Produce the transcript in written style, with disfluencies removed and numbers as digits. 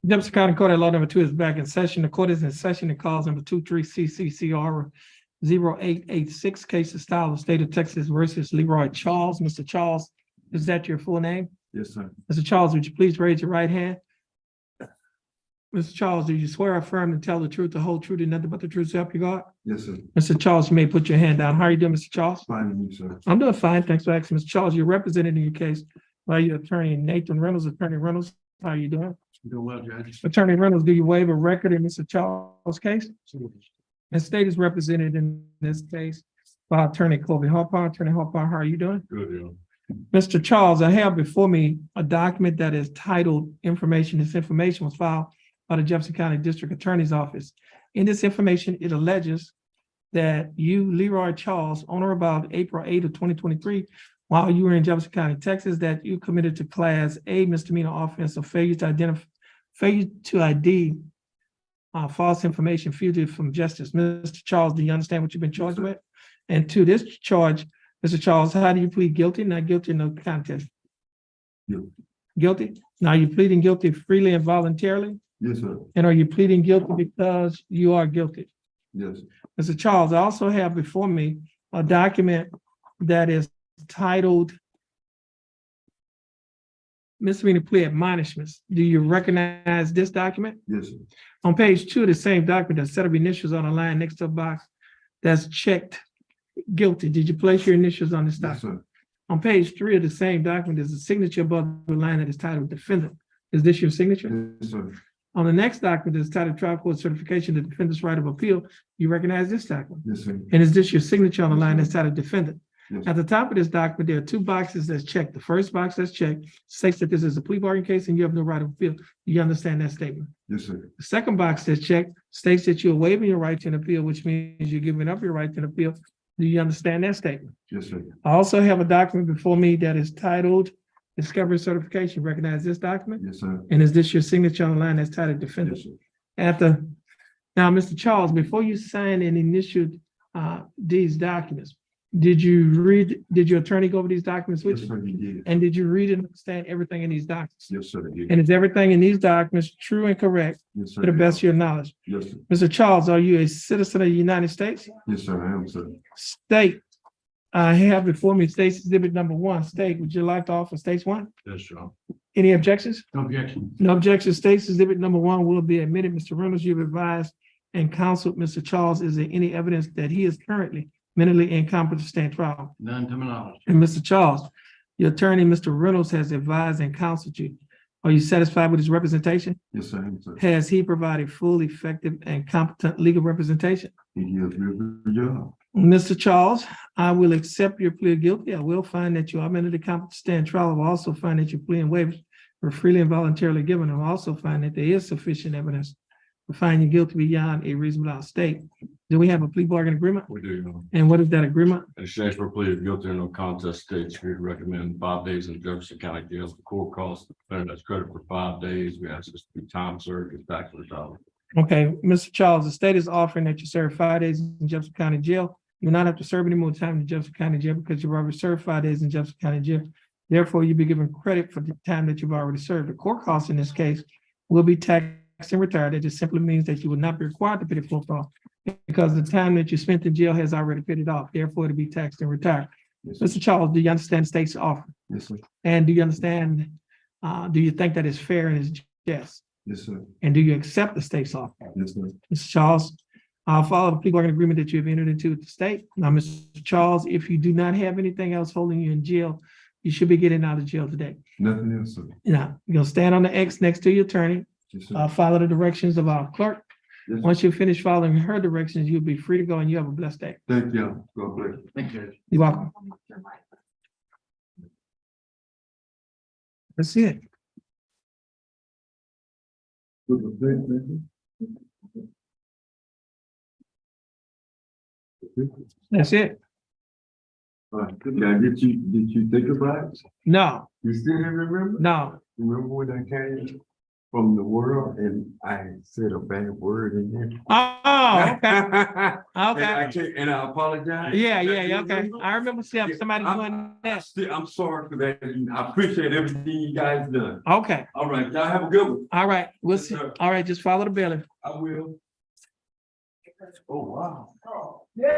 Jefferson County Court at Law number 2 is back in session. The court is in session and calls number 23CCCR 0886, case of style of state of Texas versus Leroy Charles. Mr. Charles, is that your full name? Yes, sir. Mr. Charles, would you please raise your right hand? Mr. Charles, do you swear or affirm to tell the truth, the whole truth, and nothing but the truth, so help you God? Yes, sir. Mr. Charles, you may put your hand down. How are you doing, Mr. Charles? Fine, and you, sir. I'm doing fine. Thanks for asking. Mr. Charles, you're represented in your case by your attorney, Nathan Reynolds. Attorney Reynolds, how are you doing? Doing well, Judge. Attorney Reynolds, do you waive a record in Mr. Charles' case? The state is represented in this case by Attorney Colby Harper. Attorney Harper, how are you doing? Good, yeah. Mr. Charles, I have before me a document that is titled Information. This information was filed by the Jefferson County District Attorney's Office. In this information, it alleges that you, Leroy Charles, on or about April 8th of 2023, while you were in Jefferson County, Texas, that you committed to Class A misdemeanor offense of failure to ID false information fugitive from justice. Mr. Charles, do you understand what you've been charged with? And to this charge, Mr. Charles, how do you plead guilty? Not guilty, no contest. Guilty. Guilty? Now, are you pleading guilty freely and voluntarily? Yes, sir. And are you pleading guilty because you are guilty? Yes. Mr. Charles, I also have before me a document that is titled Misdemeanor Plea Admonishments. Do you recognize this document? Yes, sir. On page 2 of the same document, there's a set of initials on a line next to a box that's checked guilty. Did you place your initials on this Yes, document? sir. On page 3 of the same document, there's a signature above the line that is titled Defendant. Is this your signature? Yes, sir. On the next document, there's titled Trial Court Certification, the Defendant's Right of Appeal. You recognize this document? Yes, sir. And is this your signature on the line that's titled Defendant? Yes. At the top of this document, there are two boxes that's checked. The first box that's checked states that this is a plea bargain case and you have no right of appeal. Do you understand that statement? Yes, sir. The second box that's checked states that you're waiving your right to an appeal, which means you're giving up your right to an appeal. Do you understand that statement? Yes, sir. I also have a document before me that is titled Discovery Certification. Recognize this document? Yes, sir. And is this your signature on the line that's titled Defendant? Yes, sir. Now, Mr. Charles, before you signed and initialed these documents, did your attorney go over these documents with Yes, you? sir, he did. And did you read and understand everything in these documents? Yes, sir, he did. And is everything in these documents true and correct Yes, sir. to the best of your knowledge? Yes, sir. Mr. Charles, are you a citizen of the United States? Yes, sir, I am, sir. State, I have before me State's Exhibit number 1. State, would you like to offer State's 1? Yes, sir. Any objections? No objection. No objection. State's Exhibit number 1 will be admitted. Mr. Reynolds, you've advised and counseled Mr. Charles. Is there any evidence that he is currently mentally incompetent to stand trial? None to my knowledge. And Mr. Charles, your attorney, Mr. Reynolds, has advised and counseled you. Are you satisfied with his representation? Yes, sir, I am, sir. Has he provided full, effective, and competent legal representation? He did a real good job. Mr. Charles, I will accept your plea of guilty. I will find that you are mentally competent to stand trial. I will also find that your plea and waivers were freely and voluntarily given. I will also find that there is sufficient evidence to find you guilty beyond a reasonable doubt. State, do we have a plea bargain agreement? We do. And what is that agreement? In exchange for a plea of guilty or no contest, states we recommend 5 days in Jefferson County Jail for court costs. And that's credit for 5 days. We ask this to be time served as taxable dollars. Okay, Mr. Charles, the state is offering that you serve 5 days in Jefferson County Jail. You will not have to serve any more time in Jefferson County Jail because you've already served 5 days in Jefferson County Jail. Therefore, you'll be given credit for the time that you've already served. The court costs in this case will be taxed and retired. It just simply means that you will not be required to pay the full cost because the time that you spent in jail has already paid it off. Therefore, it'll be taxed and retired. Yes, sir. Mr. Charles, do you understand the state's offer? Yes, sir. And do you understand, do you think that it's fair and it's just? Yes, sir. And do you accept the state's offer? Yes, sir. Mr. Charles, I'll follow the plea bargain agreement that you have entered into with the state. Now, Mr. Charles, if you do not have anything else holding you in jail, you should be getting out of jail today. Nothing else, sir. Now, you're gonna stand on the X next to your attorney, Yes, sir. follow the directions of our clerk. Yes, sir. Once you finish following her directions, you'll be free to go and you have a blessed day. Thank you. God bless. Thank you. You're welcome. That's it. That's it. All right. Now, did you think about it? No, You still remember? no. Remember when I came? from the world and I said a bad word in there. Oh, okay, And I okay. can't- and I apologize. Yeah, okay. I remember seeing somebody doing that. I'm sorry for that. And I appreciate everything you guys done. Okay, All right, y'all have a good one. all right, we'll Yes, see. sir. All right, just follow the bill. I will. Oh, wow.